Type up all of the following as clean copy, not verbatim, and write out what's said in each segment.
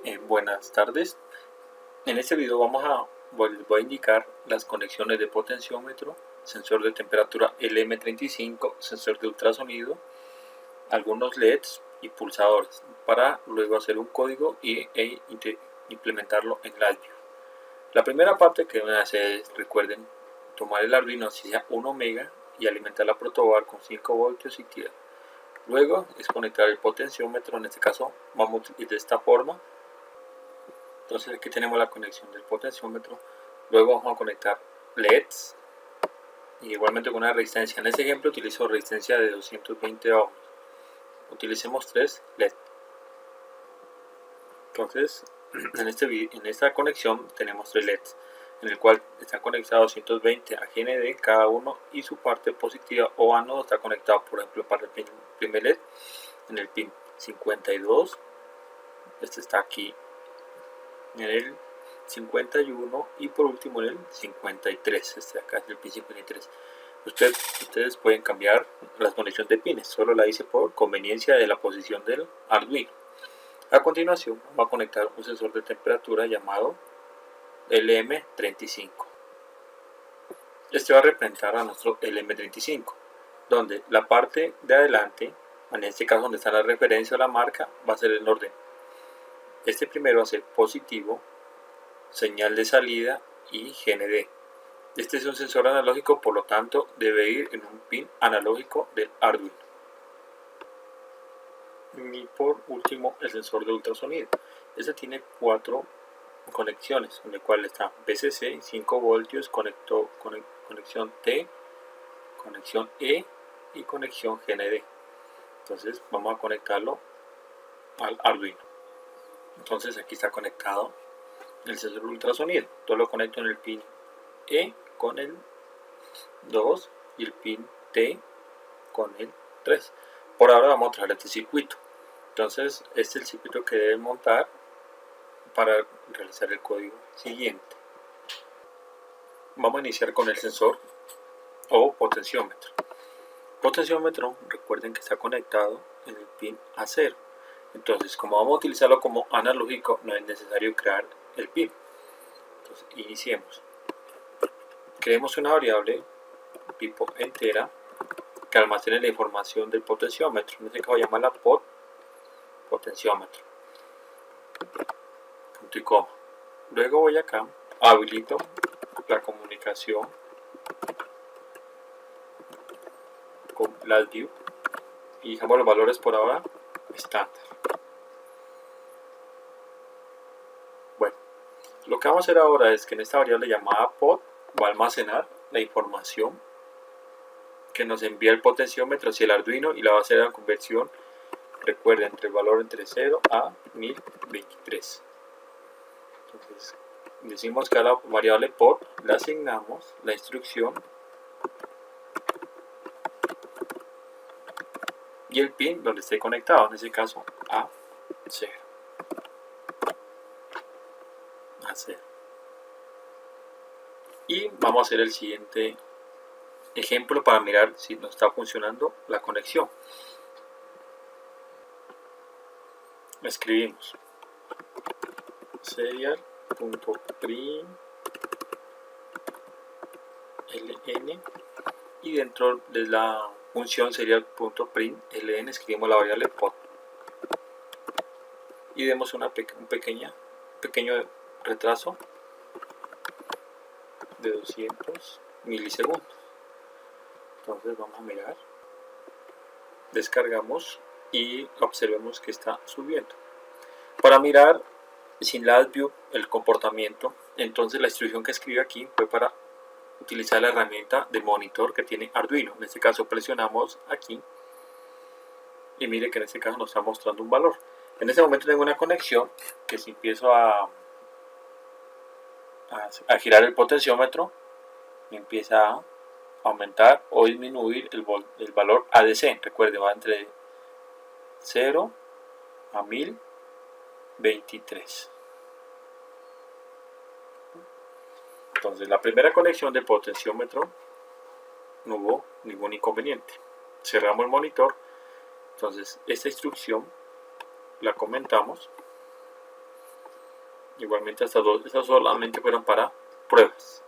Buenas tardes. En este video voy a indicar las conexiones de potenciómetro, sensor de temperatura LM35, sensor de ultrasonido, algunos LEDs y pulsadores, para luego hacer un código e implementarlo en LabVIEW. La primera parte que van a hacer es, recuerden, tomar el Arduino así sea 1 mega y alimentar la protoboard con 5 voltios y tierra. Luego es conectar el potenciómetro, en este caso vamos de esta forma. Entonces aquí tenemos la conexión del potenciómetro. Luego vamos a conectar LEDs y igualmente con una resistencia. En este ejemplo utilizo resistencia de 220 ohms. Utilicemos 3 LED. Entonces en esta conexión tenemos 3 LEDs, en el cual están conectados 220 a GND cada uno, y su parte positiva o ánodo está conectado, por ejemplo, para el primer LED en el pin 52. Este está aquí en el 51 y por último en el 53. Este de acá es el pin 53. Ustedes pueden cambiar las conexiones de pines, solo la hice por conveniencia de la posición del Arduino. A continuación vamos a conectar un sensor de temperatura llamado LM35. Este va a representar a nuestro LM35, donde la parte de adelante, en este caso donde está la referencia o la marca, va a ser en orden. Este primero va a ser positivo, señal de salida y GND. Este es un sensor analógico, por lo tanto debe ir en un pin analógico del Arduino. Y por último el sensor de ultrasonido. Este tiene 4 conexiones, en el cual está VCC, 5 voltios, conexión T, conexión E y conexión GND. Entonces vamos a conectarlo al Arduino. Entonces aquí está conectado el sensor de ultrasonido. Yo lo conecto en el pin E con el 2 y el pin T con el 3. Por ahora vamos a traer este circuito. Entonces este es el circuito que deben montar para realizar el código siguiente. Vamos a iniciar con el sensor o potenciómetro. Potenciómetro, recuerden que está conectado en el pin A0. Entonces, como vamos a utilizarlo como analógico, no es necesario crear el pin. Entonces, iniciemos. Creemos una variable tipo entera que almacene la información del potenciómetro. En este caso voy a llamarla potenciómetro. Punto y coma. Luego voy acá, habilito la comunicación con LabVIEW y dejamos los valores por ahora estándar. Bueno, lo que vamos a hacer ahora es que en esta variable llamada pod va a almacenar la información que nos envía el potenciómetro hacia el Arduino y la va a hacer la conversión, recuerden, entre el valor entre 0 a 1023. Entonces decimos que a la variable pod le asignamos la instrucción y el pin donde esté conectado, en este caso A0. Y vamos a hacer el siguiente ejemplo para mirar si nos está funcionando la conexión. Escribimos serial.println y dentro de la función serial.println escribimos la variable pod y demos un pequeño retraso de 200 milisegundos. Entonces vamos a mirar, descargamos y observemos que está subiendo. Para mirar sin LabVIEW el comportamiento, entonces la instrucción que escribí aquí fue para utilizar la herramienta de monitor que tiene Arduino. En este caso presionamos aquí y mire que en este caso nos está mostrando un valor. En este momento tengo una conexión que si empiezo a girar el potenciómetro, me empieza a aumentar o disminuir el valor ADC. Recuerden, va entre 0 a 1023. Entonces la primera conexión de potenciómetro no hubo ningún inconveniente. Cerramos el monitor. Entonces esta instrucción la comentamos Igualmente estas solamente fueron para pruebas.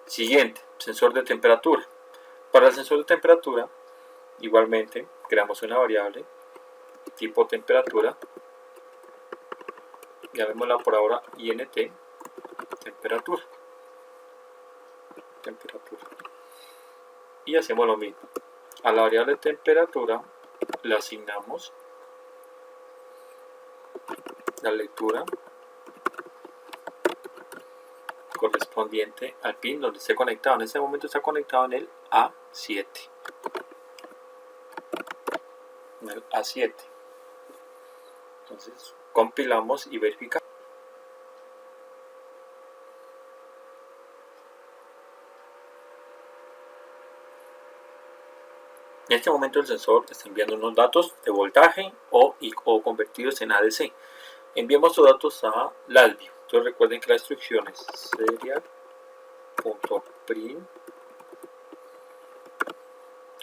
Siguiente, sensor de temperatura. Para el sensor de temperatura, igualmente creamos una variable tipo temperatura. Llamémosla por ahora int temperatura. Y hacemos lo mismo. A la variable temperatura le asignamos la lectura correspondiente al pin donde esté conectado. En este momento está conectado en el A7. En el A7. Entonces compilamos y verificamos. En este momento el sensor está enviando unos datos de voltaje o convertidos en ADC. Enviamos estos datos a LabVIEW. Entonces recuerden que la instrucción es serial.print.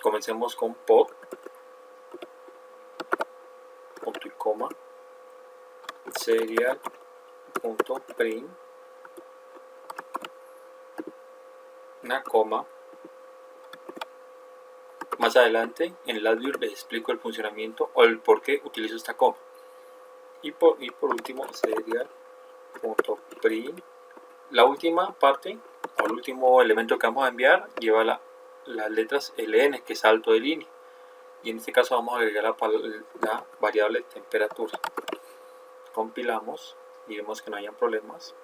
Comencemos con pod, punto y coma, serial.print, una coma. Más adelante en LabVIEW les explico el funcionamiento o el por qué utilizo esta coma. Y por último serial.print. La última parte o el último elemento que vamos a enviar lleva las letras LN, que es salto de línea. Y en este caso vamos a agregar la variable temperatura. Compilamos y vemos que no hayan problemas.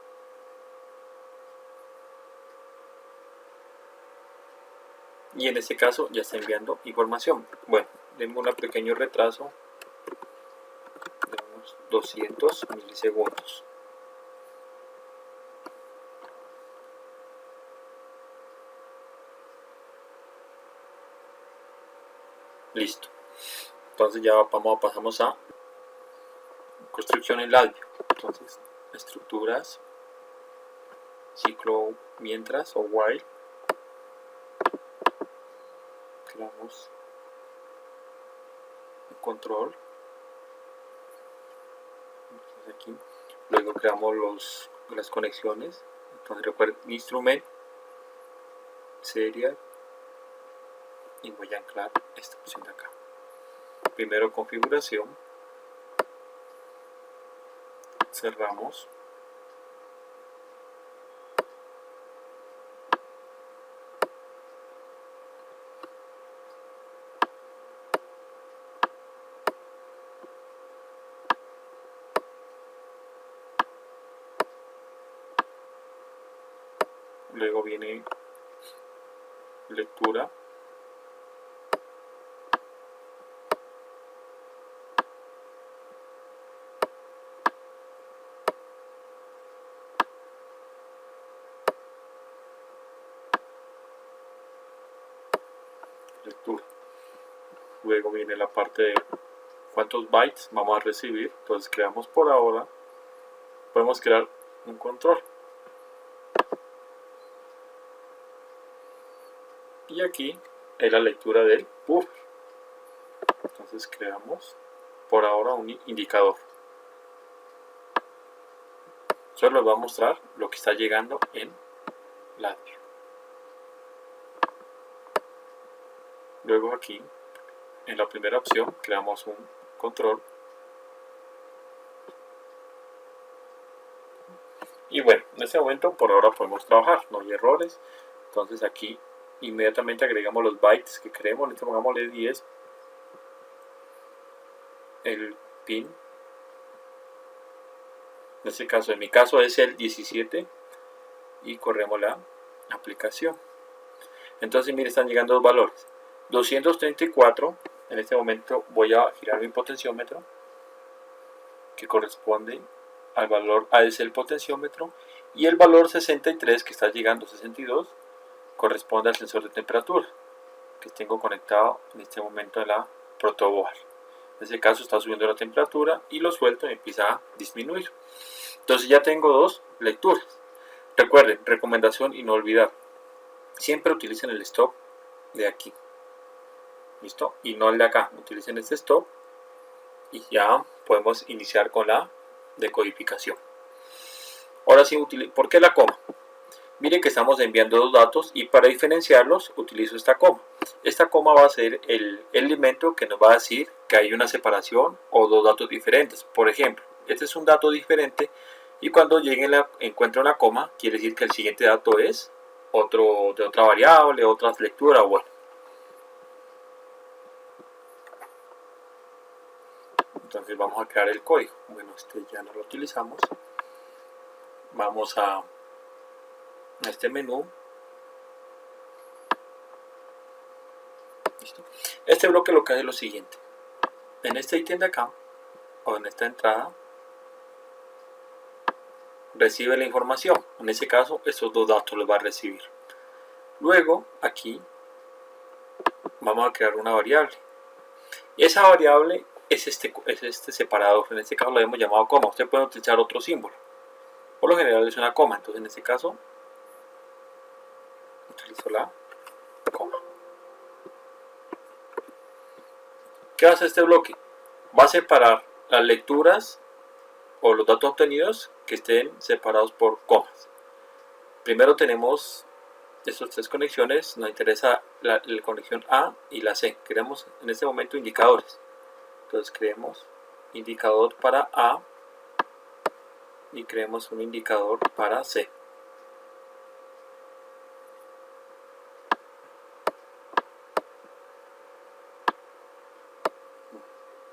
Y en este caso ya está enviando información. Bueno, tenemos un pequeño retraso de unos 200 milisegundos. Listo. Entonces ya pasamos a construcción en LabVIEW. Entonces, estructuras, ciclo mientras o while. Creamos un control. Entonces aquí. Luego creamos las conexiones. Entonces recuerden, instrument, serial, y voy a anclar esta opción de acá. Primero configuración, cerramos, luego viene lectura, luego viene la parte de cuántos bytes vamos a recibir. Entonces creamos por ahora, podemos crear un control. Y aquí es la lectura del buffer. Entonces creamos por ahora un indicador. Solo les va a mostrar lo que está llegando en LabVIEW. Luego aquí, en la primera opción, creamos un control. Y bueno, en este momento por ahora podemos trabajar, no hay errores. Entonces aquí inmediatamente agregamos los bytes que queremos. En este pongámosle 10. El pin, en este caso, en mi caso es el 17. Y corremos la aplicación. Entonces mire, están llegando los valores. 234. En este momento voy a girar mi potenciómetro, que corresponde al valor ADC del potenciómetro, y el valor 63 que está llegando, 62, corresponde al sensor de temperatura que tengo conectado en este momento a la protoboard. En este caso está subiendo la temperatura y lo suelto y empieza a disminuir. Entonces ya tengo dos lecturas. Recuerden, recomendación y no olvidar, siempre utilicen el stop de aquí. ¿Listo? Y no el de acá. Utilicen este stop y ya podemos iniciar con la decodificación. Ahora sí, ¿por qué la coma? Miren que estamos enviando dos datos y para diferenciarlos utilizo esta coma. Esta coma va a ser el elemento que nos va a decir que hay una separación o dos datos diferentes. Por ejemplo, este es un dato diferente y cuando encuentre una coma, quiere decir que el siguiente dato es otro de otra variable, otra lectura, bueno. Entonces vamos a crear el código. Bueno, este ya no lo utilizamos. Vamos a este menú. Listo. Este bloque lo que hace es lo siguiente. En este ítem de acá, o en esta entrada, recibe la información. En este caso, estos dos datos los va a recibir. Luego, aquí, vamos a crear una variable. Y esa variable es este separador. En este caso lo hemos llamado coma. Usted puede utilizar otro símbolo. Por lo general es una coma. Entonces, en este caso, utilizo la coma. ¿Qué hace este bloque? Va a separar las lecturas o los datos obtenidos que estén separados por comas. Primero tenemos estas tres conexiones, nos interesa la conexión A y la C. Creamos en este momento indicadores. Entonces creemos indicador para A y creemos un indicador para C.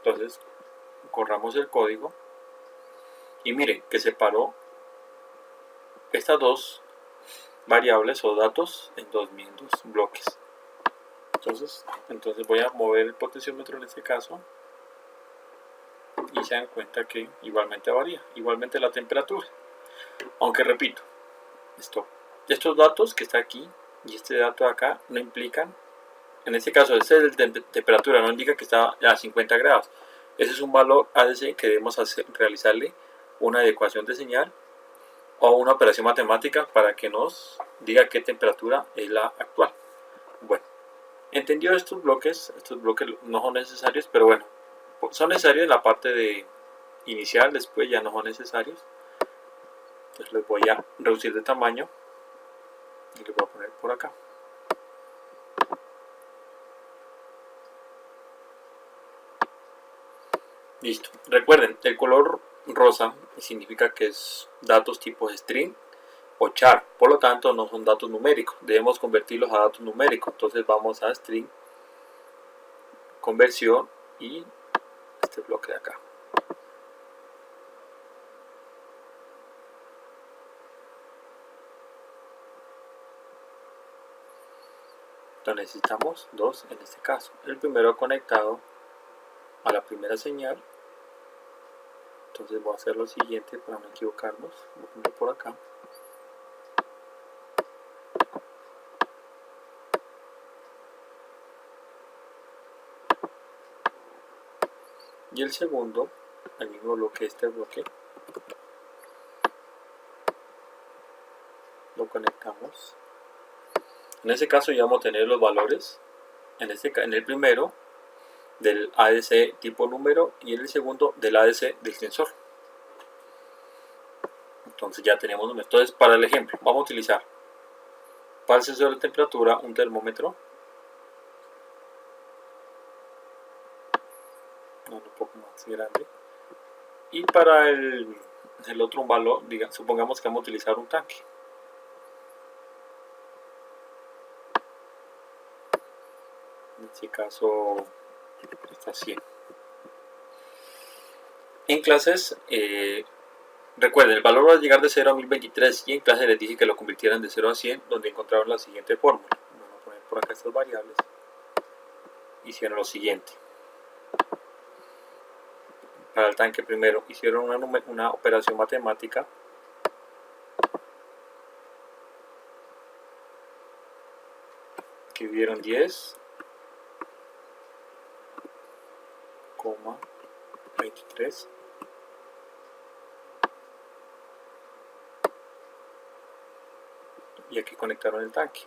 Entonces corramos el código y miren que separó estas dos variables o datos en dos bloques. Entonces voy a mover el potenciómetro en este caso y se dan cuenta que igualmente varía, igualmente la temperatura. Aunque repito, estos datos que está aquí y este dato de acá no implican, en este caso este es de temperatura, no indica que está a 50 grados. Ese es un valor ADC que debemos realizarle una adecuación de señal o una operación matemática para que nos diga qué temperatura es la actual. Bueno, entendido estos bloques no son necesarios, pero bueno, son necesarios en la parte de inicial, después ya no son necesarios. Entonces les voy a reducir de tamaño y les voy a poner por acá. Listo. Recuerden, el color rosa significa que es datos tipo string o char. Por lo tanto, no son datos numéricos. Debemos convertirlos a datos numéricos. Entonces vamos a string, conversión y este bloque de acá. Entonces necesitamos dos en este caso. El primero conectado a la primera señal. Entonces voy a hacer lo siguiente para no equivocarnos. Voy a poner por acá. Y el segundo, el mismo bloque, este bloque, lo conectamos. En este caso ya vamos a tener los valores, en el primero del ADC tipo número y en el segundo del ADC del sensor. Entonces ya tenemos números. Entonces para el ejemplo vamos a utilizar para el sensor de temperatura un termómetro, un poco más grande, y para el otro un valor, supongamos que vamos a utilizar un tanque. En este caso está 100. En clases, recuerden, el valor va a llegar de 0 a 1023 y en clase les dije que lo convirtieran de 0 a 100, donde encontraron la siguiente fórmula. Vamos a poner por acá estas variables. Hicieron lo siguiente. Para el tanque primero hicieron una operación matemática que dieron 10,23 y aquí conectaron el tanque.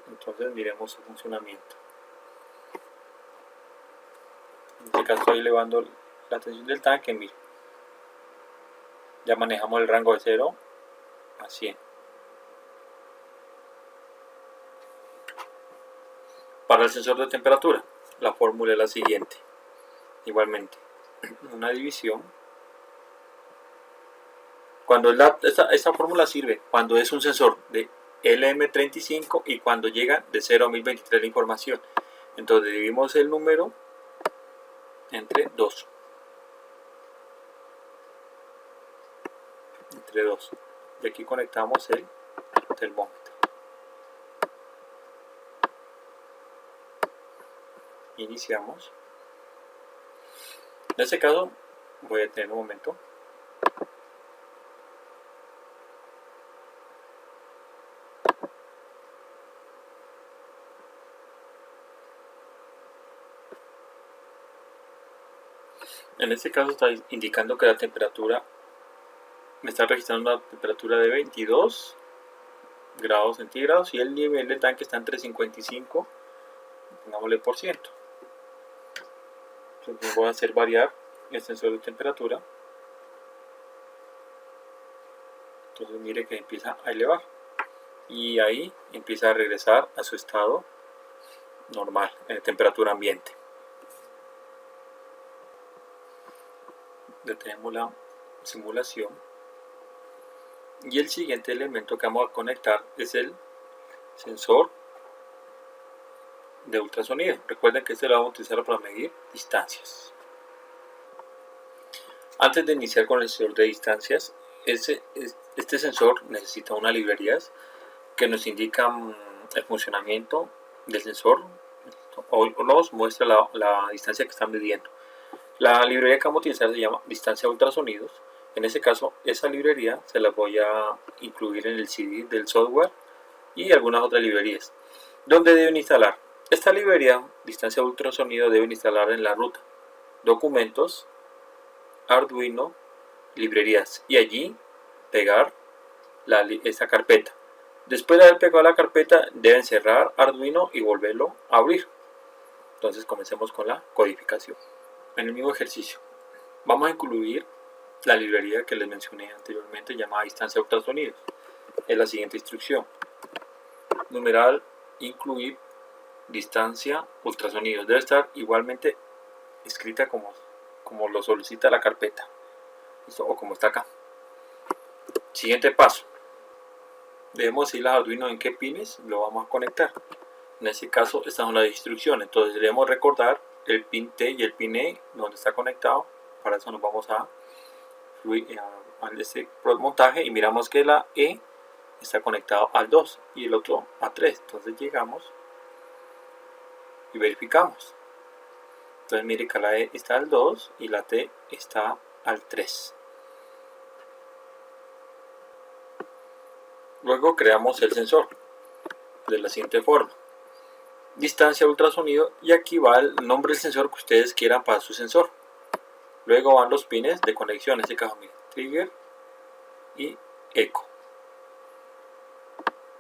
Entonces miremos su funcionamiento. En este caso estoy elevando la tensión del tanque, mire. Ya manejamos el rango de 0 a 100. Para el sensor de temperatura, la fórmula es la siguiente. Igualmente, una división. Cuando esta fórmula sirve cuando es un sensor de LM35 y cuando llega de 0 a 1023 la información. Entonces dividimos el número entre 2. Y aquí conectamos el termómetro. Iniciamos. En este caso voy a tener un momento. En este caso está indicando que la temperatura me está registrando una temperatura de 22 grados centígrados y el nivel del tanque está entre 55, pongámosle por ciento. Entonces voy a hacer variar el sensor de temperatura. Entonces mire que empieza a elevar y ahí empieza a regresar a su estado normal, en temperatura ambiente. Detenemos la simulación y el siguiente elemento que vamos a conectar es el sensor de ultrasonido. Recuerden que este lo vamos a utilizar para medir distancias. Antes de iniciar con el sensor de distancias, este sensor necesita unas librerías que nos indican el funcionamiento del sensor o nos muestra la distancia que están midiendo. La librería que vamos a utilizar se llama distancia ultrasonidos. En este caso, esa librería se la voy a incluir en el CD del software y algunas otras librerías. ¿Dónde deben instalar? Esta librería, distancia ultrasonido, deben instalar en la ruta documentos, Arduino, librerías y allí pegar esta carpeta. Después de haber pegado la carpeta, deben cerrar Arduino y volverlo a abrir. Entonces comencemos con la codificación. En el mismo ejercicio, vamos a incluir la librería que les mencioné anteriormente llamada distancia ultrasonidos. Es la siguiente instrucción. Numeral incluir distancia ultrasonidos. Debe estar igualmente escrita como lo solicita la carpeta. ¿Listo? O como está acá. Siguiente paso. Debemos decirle a Arduino en qué pines lo vamos a conectar. En este caso, estas son las instrucciones. Entonces debemos recordar el pin T y el pin E donde está conectado. Para eso nos vamos a este montaje y miramos que la E está conectado al 2 y el otro a 3. Entonces llegamos y verificamos. Entonces mire que la E está al 2 y la T está al 3. Luego creamos el sensor de la siguiente forma. Distancia ultrasonido y aquí va el nombre del sensor que ustedes quieran para su sensor. Luego van los pines de conexión, en este caso mire, trigger y eco.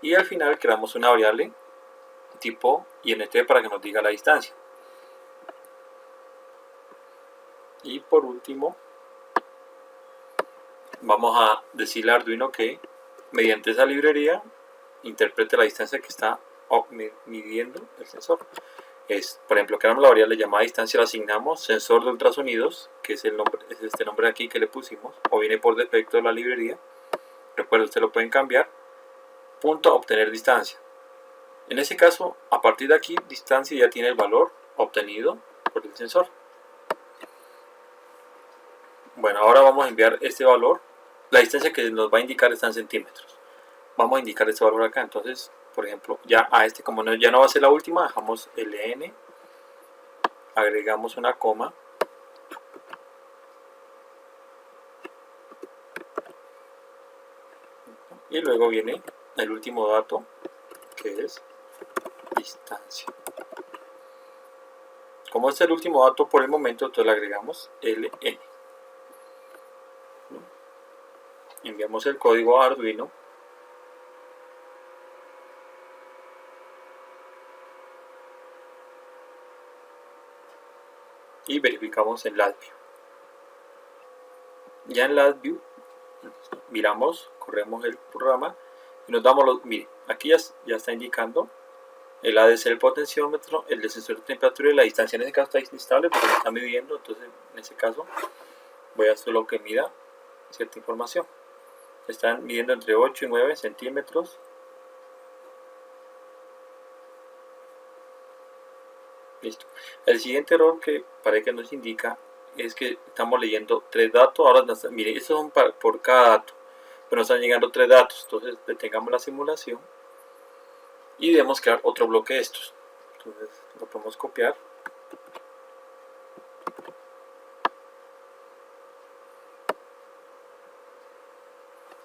Y al final creamos una variable tipo INT para que nos diga la distancia. Y por último, vamos a decirle a Arduino que mediante esa librería interprete la distancia que está midiendo el sensor. Por ejemplo, creamos la variable llamada distancia, le asignamos sensor de ultrasonidos, que es este nombre de aquí que le pusimos, o viene por defecto de la librería. Recuerden, ustedes lo pueden cambiar. Punto obtener distancia. En ese caso, a partir de aquí, distancia ya tiene el valor obtenido por el sensor. Bueno, ahora vamos a enviar este valor. La distancia que nos va a indicar está en centímetros. Vamos a indicar este valor acá. Entonces, por ejemplo, ya a este, como ya no va a ser la última, dejamos LN, agregamos una coma, y luego viene el último dato, que es distancia. Como este es el último dato por el momento, entonces le agregamos LN. Enviamos el código a Arduino. y verificamos en LabVIEW. Ya en LabVIEW miramos, corremos el programa y nos damos los, mire, aquí ya está indicando el ADC, el potenciómetro, el sensor de temperatura y la distancia. En ese caso está inestable porque me está midiendo, entonces en ese caso voy a solo que mida cierta información. Están midiendo entre 8 y 9 centímetros. Listo. El siguiente error que parece que nos indica es que estamos leyendo 3 datos. Ahora, miren, estos son por cada dato, pero nos están llegando 3 datos. Entonces detengamos la simulación y debemos crear otro bloque de estos. Entonces lo podemos copiar.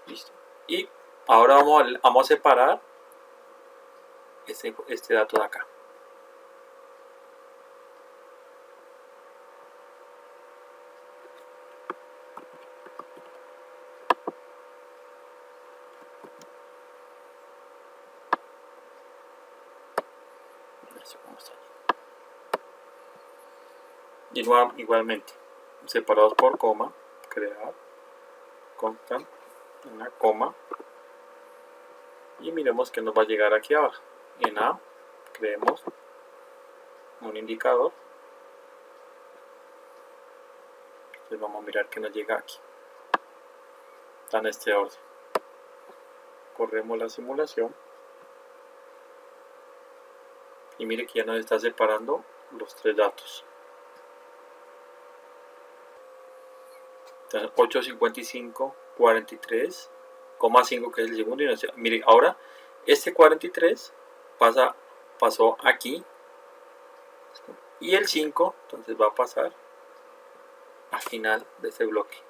Listo. Y ahora vamos a separar este dato de acá. Y igualmente separados por coma, crear constant, una coma, y miremos que nos va a llegar aquí ahora. En A creemos un indicador, entonces vamos a mirar que nos llega aquí, está en este orden. Corremos la simulación y mire que ya nos está separando los 3 datos. 855, 43,5 que es el segundo. Y mire, ahora este 43 pasó aquí y el 5 entonces va a pasar al final de este bloque.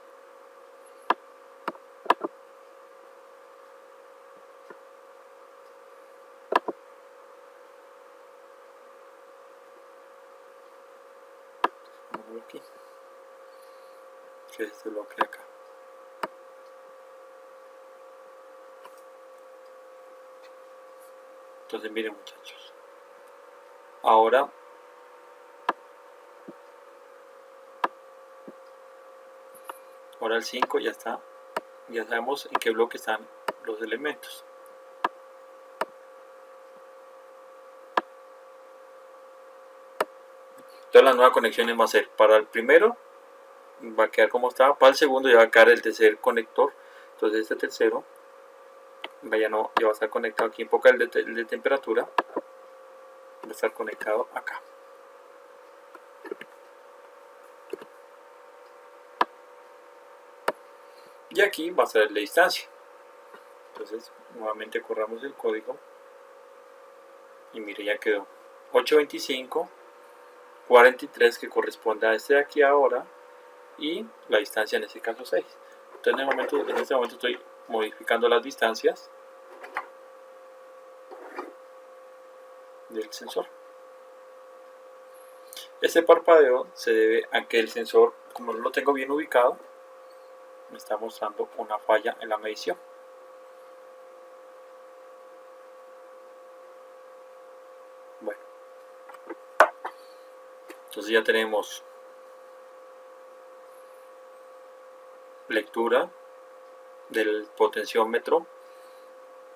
Aquí, que es este bloque de acá. Entonces miren, muchachos, ahora el 5 ya está, ya sabemos en qué bloque están los elementos. Entonces las nuevas conexiones va a ser para el primero, va a quedar como estaba, para el segundo ya va a quedar el tercer conector. Entonces este tercero ya va a estar conectado aquí, enfoca el de temperatura, va a estar conectado acá. Y aquí va a ser el de distancia. Entonces nuevamente corramos el código y mire, ya quedó 825, 43 que corresponde a este de aquí ahora, y la distancia en este caso 6. Entonces en este momento estoy modificando las distancias del sensor. Este parpadeo se debe a que el sensor, como no lo tengo bien ubicado, me está mostrando una falla en la medición. Bueno, entonces ya tenemos lectura del potenciómetro,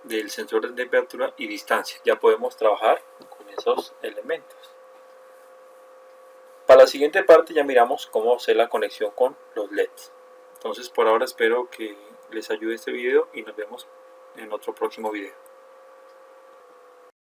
del sensor de temperatura y distancia. Ya podemos trabajar con esos elementos. Para la siguiente parte ya miramos cómo hacer la conexión con los LEDs. Entonces por ahora espero que les ayude este video y nos vemos en otro próximo video.